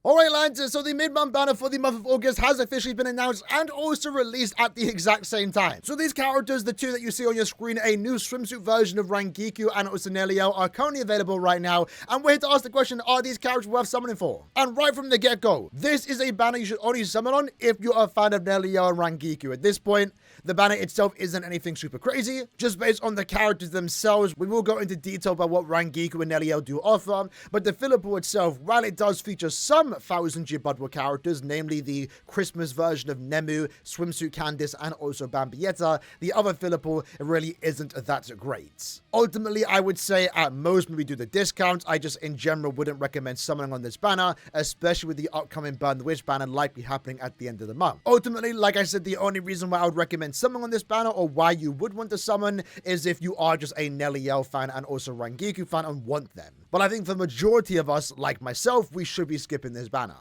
Alright lads, so the mid-month banner for the month of August has officially been announced and also released at the exact same time. So these characters, the two that you see on your screen, a new swimsuit version of RANGIKU and also Nelliel, are currently available right now, and we're here to ask the question, are these characters worth summoning for? And right from the get-go, this is a banner you should only summon on if you're a fan of Nelliel and RANGIKU. At this point, the banner itself isn't anything super crazy, just based on the characters themselves. We will go into detail about what RANGIKU and Nelliel do offer, but the filler pool itself, while it does feature some 1000-year Blood War characters, namely the Christmas version of Nemu, Swimsuit Candice, and also Bambietta, the other filler pool really isn't that great. Ultimately, I would say at most maybe do the discounts. I just in general wouldn't recommend summoning on this banner, especially with the upcoming Burn the Witch banner likely happening at the end of the month. Ultimately, like I said, the only reason why I would recommend summoning on this banner, or why you would want to summon, is if you are just a Nelliel fan and also RANGIKU fan and want them. But I think for the majority of us, like myself, we should be skipping this banner.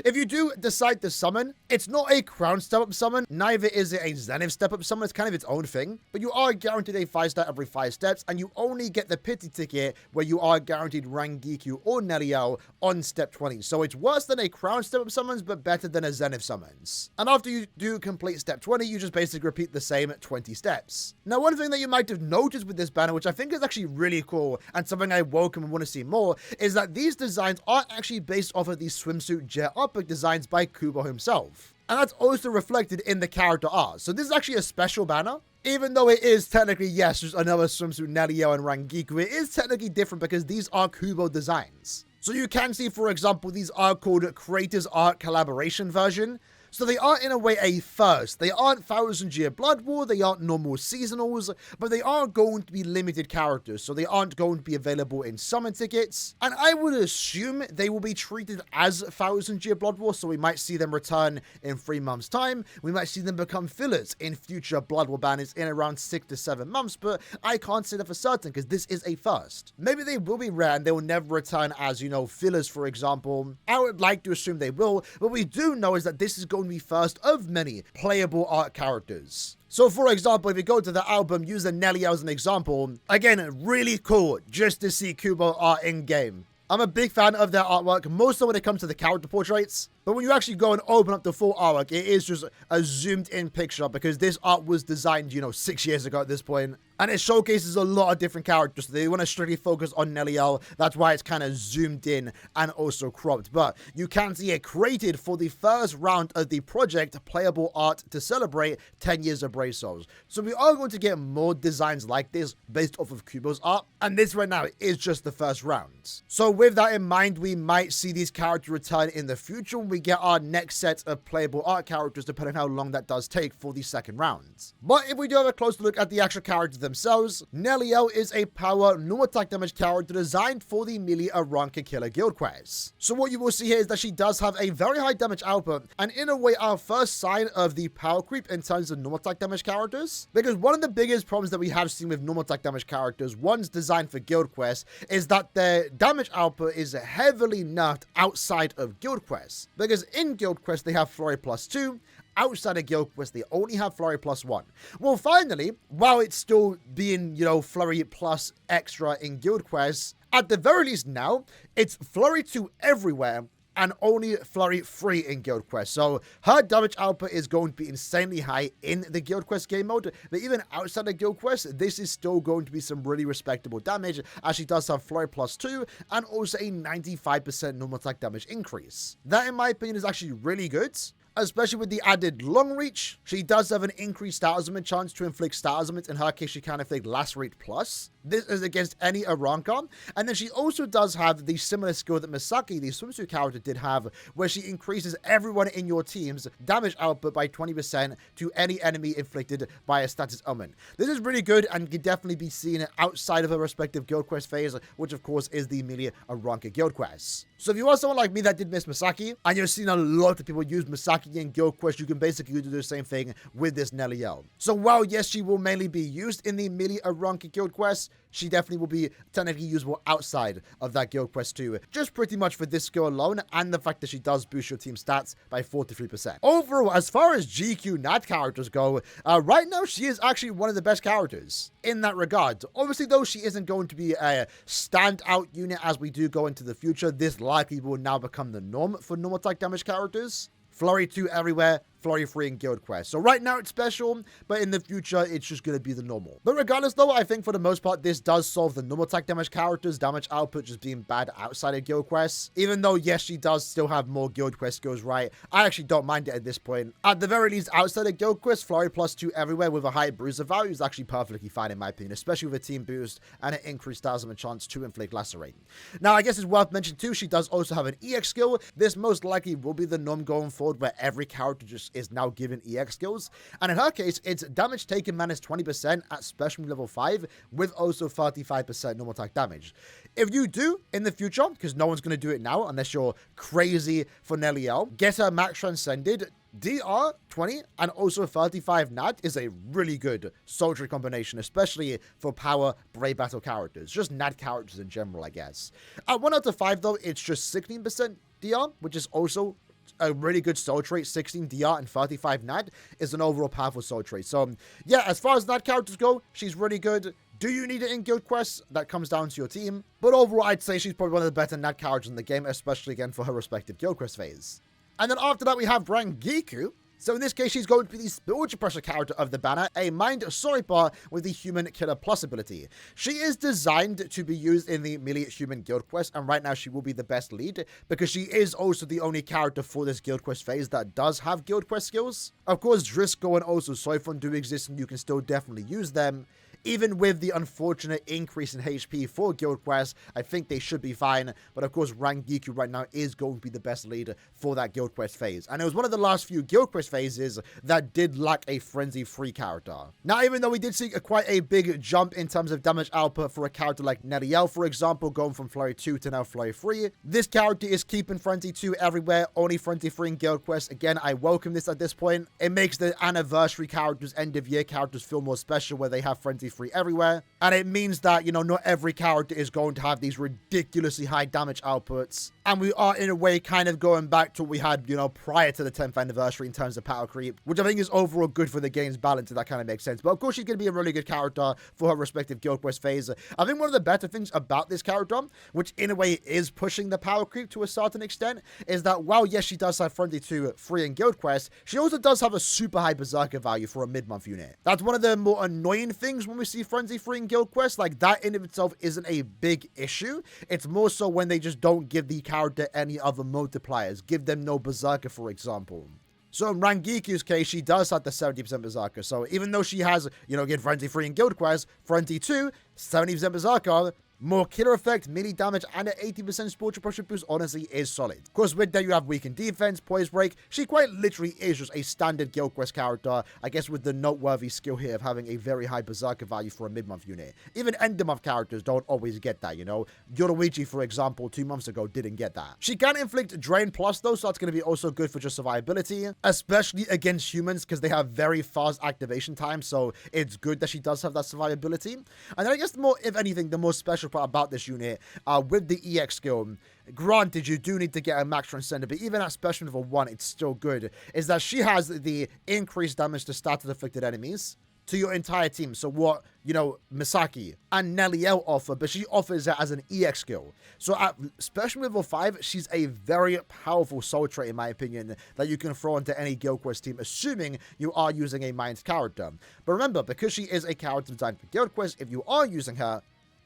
If you do decide to summon, it's not a crown step-up summon, neither is it a Zenith step-up summon, it's kind of its own thing, but you are guaranteed a 5-star every 5 steps, and you only get the pity ticket where you are guaranteed RANGIKU or Nelliel on step 20, so it's worse than a crown step-up summons, but better than a Zenith summons. And after you do complete step 20, you just basically repeat the same 20 steps. Now, one thing that you might have noticed with this banner, which I think is actually really cool, and something I welcome and want to see more, is that these designs are actually based off of the swimsuit jet artbook designs by KUBO himself. And that's also reflected in the character art. So this is actually a special banner. Even though it is technically, yes, just another swimsuit Nelliel and RANGIKU, it is technically different because these are KUBO designs. So you can see, for example, these are called Creators Art Collaboration version. So they are in a way a first. They aren't 1000-year Blood War, they aren't normal seasonals, but they are going to be limited characters, so they aren't going to be available in summon tickets. And I would assume they will be treated as 1000-year Blood War, so we might see them return in 3 months' time. We might see them become fillers in future Blood War banners in around 6 to 7 months, but I can't say that for certain because this is a first. Maybe they will be rare and they will never return as, you know, fillers, for example. I would like to assume they will, but what we do know is that this is going to be first of many playable art characters. So for example, if you go to the album, use the Nelliel as an example, again, really cool just to see KUBO art in game. I'm a big fan of their artwork, mostly when it comes to the character portraits. But when you actually go and open up the full artwork, it is just a zoomed in picture because this art was designed, you know, 6 years ago at this point. And it showcases a lot of different characters. They want to strictly focus on Nelliel. That's why it's kind of zoomed in and also cropped. But you can see it created for the first round of the project playable art to celebrate 10 years of Brave Souls. So we are going to get more designs like this based off of KUBO's art. And this right now is just the first round. So with that in mind, we might see these characters return in the future when we get our next set of playable art characters, depending on how long that does take for the second round. But if we do have a closer look at the actual characters themselves, Nelliel is a power normal attack damage character designed for the melee Aaroniero Killer guild quest. So what you will see here is that she does have a very high damage output, and in a way our first sign of the power creep in terms of normal attack damage characters, because one of the biggest problems that we have seen with normal attack damage characters, ones designed for guild quests, is that their damage output is heavily nerfed outside of guild quests. Because in guild quests they have flurry +2, outside of guild quests they only have flurry +1. Well, finally, while it's still being, you know, flurry plus extra in guild quests, at the very least now, it's flurry 2 everywhere and only flurry 3 in guild quest. So her damage output is going to be insanely high in the guild quest game mode, but even outside of guild quest, this is still going to be some really respectable damage, as she does have flurry +2 and also a 95% normal attack damage increase. That, in my opinion, is actually really good. Especially with the added long reach. She does have an increased stat augment chance to inflict stat augments. In her case, she can inflict lacerate plus. This is against any Aaroniero. And then she also does have the similar skill that Misaki, the swimsuit character, did have, where she increases everyone in your team's damage output by 20% to any enemy inflicted by a status augment. This is really good and can definitely be seen outside of her respective guild quest phase, which of course is the melee Aaroniero guild quest. So if you are someone like me that did miss Misaki, and you're seeing a lot of people use Misaki Misaki in Guild Quest, you can basically do the same thing with this Nelliel. So while yes, she will mainly be used in the immediate Aaroniero Guild Quest, she definitely will be technically usable outside of that Guild Quest too, just pretty much for this skill alone, and the fact that she does boost your team stats by 43%. Overall, as far as GQ NAD characters go, right now she is actually one of the best characters in that regard. Obviously though, she isn't going to be a standout unit as we do go into the future. This likely will now become the norm for normal attack damage characters. Flurry 2 everywhere, Flurry 3 in Guild Quest. So right now it's special, but in the future it's just going to be the normal. But regardless though, I think for the most part this does solve the normal attack damage characters' damage output just being bad outside of Guild Quest. Even though yes, she does still have more Guild Quest skills, right? I actually don't mind it at this point. At the very least, outside of Guild Quest, Flurry +2 everywhere with a high bruiser value is actually perfectly fine in my opinion, especially with a team boost and an increased damage chance to inflict lacerate. Now I guess it's worth mentioning too, she does also have an EX skill. This most likely will be the norm going forward, where every character just is now given EX skills, and in her case it's damage taken minus 20% at special level 5 with also 35% normal attack damage. If you do in the future, because no one's going to do it now unless you're crazy for Nelliel, get her max transcended, DR 20 and also 35 NAD is a really good soldiery combination, especially for power brave battle characters, just NAD characters in general, I guess. At 1 out of 5 though, it's just 16% DR, which is also a really good soul trait. 16 DR and 35 NAD is an overall powerful soul trait. So yeah, as far as NAD characters go, she's really good. Do you need it in Guild Quests? That comes down to your team. But overall, I'd say she's probably one of the better NAD characters in the game, especially again for her respective Guild Quest phase. And then after that, we have RANGIKU. So in this case, she's going to be the spiritual pressure character of the banner, a mind Soripa with the human killer plus ability. She is designed to be used in the melee human guild quest, and right now she will be the best lead because she is also the only character for this guild quest phase that does have guild quest skills. Of course, Driscoll and also Soifon do exist and you can still definitely use them. Even with the unfortunate increase in HP for Guild Quest, I think they should be fine. But of course, RANGIKU right now is going to be the best lead for that Guild Quest phase. And it was one of the last few Guild Quest phases that did lack a frenzy-free character. Now, even though we did see quite a big jump in terms of damage output for a character like Nelliel, for example, going from Flurry 2 to now Flurry 3, this character is keeping Frenzy 2 everywhere, only Frenzy 3 in Guild Quest. Again, I welcome this at this point. It makes the anniversary characters, end-of-year characters feel more special where they have Frenzy 3 everywhere, and it means that, you know, not every character is going to have these ridiculously high damage outputs, and we are in a way kind of going back to what we had, you know, prior to the 10th anniversary in terms of power creep, which I think is overall good for the game's balance, if that kind of makes sense. But of course, she's going to be a really good character for her respective Guild Quest phase. I think one of the better things about this character, which in a way is pushing the power creep to a certain extent, is that while yes, she does have Frenzy 2 free in Guild Quest, she also does have a super high Berserker value for a mid-month unit. That's one of the more annoying things when we see Frenzy free in Guild Quest. Like, that in of itself isn't a big issue. It's more so when they just don't give the character any other multipliers, give them no Berserker, for example. So in RANGIKU's case, she does have the 70% Berserker. So even though she has, you know, again, Frenzy 3 in Guild Quest, Frenzy 2, 70% Berserker, more killer effect, melee damage, and an 80% spiritual pressure boost honestly is solid. Of course, with that you have weakened defense, poise break. She quite literally is just a standard Guild Quest character, I guess, with the noteworthy skill here of having a very high Berserker value for a mid-month unit. Even end-of-month characters don't always get that, you know. Yoruichi, for example, 2 months ago didn't get that. She can inflict Drain Plus though, so that's going to be also good for just survivability, especially against humans because they have very fast activation time, so it's good that she does have that survivability. And then I guess more, if anything, the most special part about this unit, with the EX skill, granted you do need to get a max transcender, but even at special level 1 it's still good, is that she has the increased damage to status afflicted enemies to your entire team. So what, you know, Misaki and Nelliel offer, but she offers it as an EX skill. So at special level 5, she's a very powerful soul trait, in my opinion, that you can throw into any Guild Quest team, assuming you are using a Mind character. But remember, because she is a character designed for Guild Quest, if you are using her,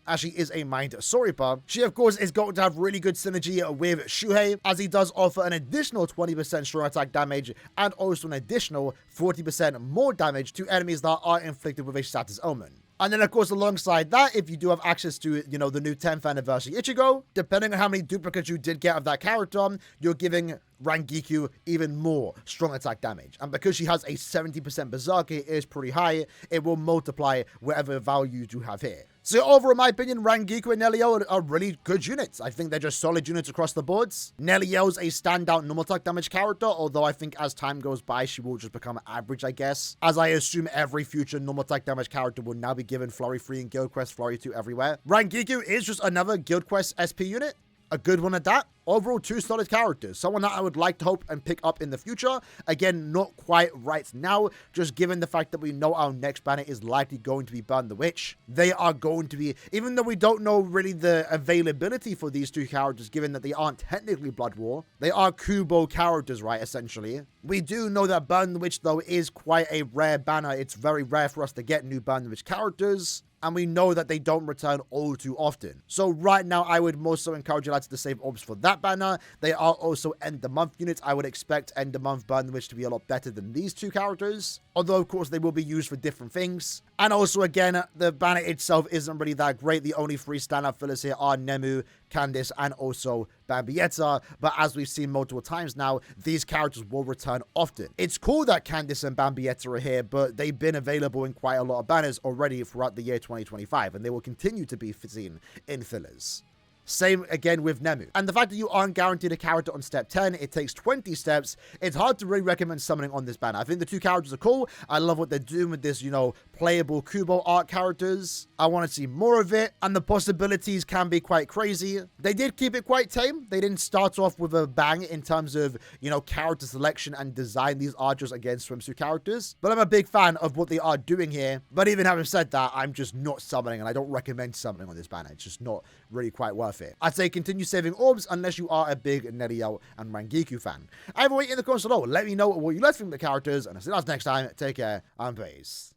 as she is a Mind Soripa, she of course is going to have really good synergy with Shuhei, as he does offer an additional 20% strong attack damage and also an additional 40% more damage to enemies that are inflicted with a status omen. And then, of course, alongside that, if you do have access to, you know, the new 10th anniversary Ichigo, depending on how many duplicates you did get of that character, you're giving RANGIKU even more strong attack damage. And because she has a 70% Berserker, it is pretty high, it will multiply whatever value you do have here. So overall, in my opinion, Rangiku and Nelliel are really good units. I think they're just solid units across the boards. Nelliel's a standout normal attack damage character, although I think as time goes by, she will just become average, I guess. As I assume every future normal attack damage character will now be given Flurry 3 in Guild Quest, Flurry 2 everywhere. Rangiku is just another Guild Quest SP unit. A good one at that. Overall, 2 solid characters. Someone that I would like to hope and pick up in the future. Again, not quite right now, just given the fact that we know our next banner is likely going to be Burn the Witch. They are going to be, even though we don't know really the availability for these 2 characters, given that they aren't technically Blood War, they are Kubo characters, right, essentially. We do know that Burn the Witch, though, is quite a rare banner. It's very rare for us to get new Burn the Witch characters, and we know that they don't return all too often. So right now, I would most so encourage you lads to save orbs for that banner. They are also end the month units. I would expect end the month Burn the Witch to be a lot better than these 2 characters, although of course they will be used for different things. And also again, the banner itself isn't really that great. The only 3 standout fillers here are Nemu, Candice, and also Bambietta, but as we've seen multiple times now, these characters will return often. It's cool that Candice and Bambietta are here, but they've been available in quite a lot of banners already throughout the year 2025, and they will continue to be seen in fillers. Same again with Nemu. And the fact that you aren't guaranteed a character on step 10, it takes 20 steps. It's hard to really recommend summoning on this banner. I think the 2 characters are cool. I love what they're doing with this, you know, playable Kubo art characters. I want to see more of it, and the possibilities can be quite crazy. They did keep it quite tame. They didn't start off with a bang in terms of, you know, character selection and design. These are just, again, swimsuit characters. But I'm a big fan of what they are doing here. But even having said that, I'm just not summoning, and I don't recommend summoning on this banner. It's just not really quite worth it. I'd say continue saving orbs unless you are a big Nelliel and Rangiku fan. Either way, in the comments below, let me know what you like from the characters, and I'll see you guys next time. Take care, and peace.